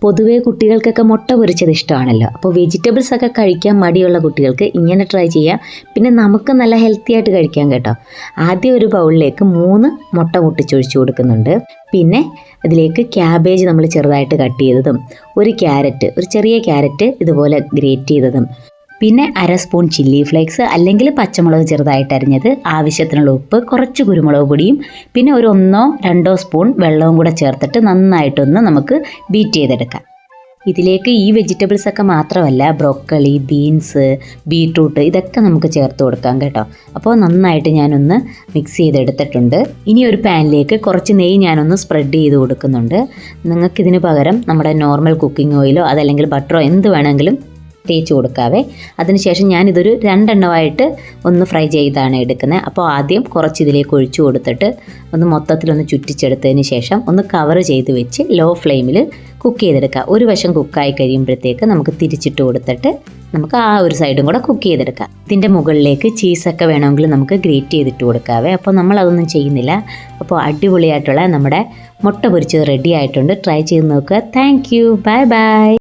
പൊതുവേ കുട്ടികൾക്കൊക്കെ മുട്ട പൊരിച്ചത് ഇഷ്ടമാണല്ലോ. അപ്പോൾ വെജിറ്റബിൾസ് ഒക്കെ കഴിക്കാൻ മടിയുള്ള കുട്ടികൾക്ക് ഇങ്ങനെ ട്രൈ ചെയ്യാം. പിന്നെ നമുക്ക് നല്ല ഹെൽത്തി ആയിട്ട് കഴിക്കാം കേട്ടോ. ആദ്യം ഒരു ബൗളിലേക്ക് 3 മുട്ട പൊട്ടിച്ചൊഴിച്ച് കൊടുക്കുന്നുണ്ട്. പിന്നെ അതിലേക്ക് ക്യാബേജ് നമ്മൾ ചെറുതായിട്ട് കട്ട് ചെയ്തതും, ഒരു ചെറിയ ക്യാരറ്റ് ഇതുപോലെ ഗ്രേറ്റ് ചെയ്തതും, പിന്നെ 1/2 സ്പൂൺ ചില്ലി ഫ്ലേക്സ് അല്ലെങ്കിൽ പച്ചമുളക് ചെറുതായിട്ട് അരിഞ്ഞത്, ആവശ്യത്തിനുള്ള ഉപ്പ്, കുറച്ച് കുരുമുളക് പൊടിയും, പിന്നെ ഒരു 1-2 സ്പൂൺ വെള്ളവും കൂടെ ചേർത്തിട്ട് നന്നായിട്ടൊന്ന് നമുക്ക് ബീറ്റ് ചെയ്തെടുക്കാം. ഇതിലേക്ക് ഈ വെജിറ്റബിൾസ് ഒക്കെ മാത്രമല്ല, ബ്രോക്കോളി, ബീൻസ്, ബീട്രൂട്ട് ഇതൊക്കെ നമുക്ക് ചേർത്ത് കൊടുക്കാം കേട്ടോ. അപ്പോൾ നന്നായിട്ട് ഞാനൊന്ന് മിക്സ് ചെയ്തെടുത്തിട്ടുണ്ട്. ഇനി ഒരു പാനിലേക്ക് കുറച്ച് നെയ്യ് ഞാനൊന്ന് സ്പ്രെഡ് ചെയ്ത് കൊടുക്കുന്നുണ്ട്. നിങ്ങൾക്കിതിന് പകരം നമ്മുടെ നോർമൽ കുക്കിംഗ് ഓയിലോ അതല്ലെങ്കിൽ ബട്ടറോ എന്ത് വേണമെങ്കിലും തേച്ച് കൊടുക്കാവേ. അതിനുശേഷം ഞാനിതൊരു 2 എണ്ണമായിട്ട് ഒന്ന് ഫ്രൈ ചെയ്താണ് എടുക്കുന്നത്. അപ്പോൾ ആദ്യം കുറച്ച് ഇതിലേക്ക് ഒഴിച്ചു കൊടുത്തിട്ട് മൊത്തത്തിലൊന്ന് ചുറ്റിച്ചെടുത്തതിന് ശേഷം ഒന്ന് കവർ ചെയ്ത് വെച്ച് ലോ ഫ്ലെയിമിൽ കുക്ക് ചെയ്തെടുക്കുക. ഒരു വശം കുക്കായി കഴിയുമ്പോഴത്തേക്ക് നമുക്ക് തിരിച്ചിട്ട് കൊടുത്തിട്ട് നമുക്ക് ആ ഒരു സൈഡും കൂടെ കുക്ക് ചെയ്തെടുക്കാം. ഇതിൻ്റെ മുകളിലേക്ക് ചീസൊക്കെ വേണമെങ്കിൽ നമുക്ക് ഗ്രേറ്റ് ചെയ്തിട്ട് കൊടുക്കാവേ. അപ്പോൾ നമ്മളതൊന്നും ചെയ്യുന്നില്ല. അപ്പോൾ അടിപൊളിയായിട്ടുള്ള നമ്മുടെ മുട്ട പൊരിച്ചത് റെഡി ആയിട്ടുണ്ട്. ട്രൈ ചെയ്ത് നോക്കുക. Thank you. Bye bye.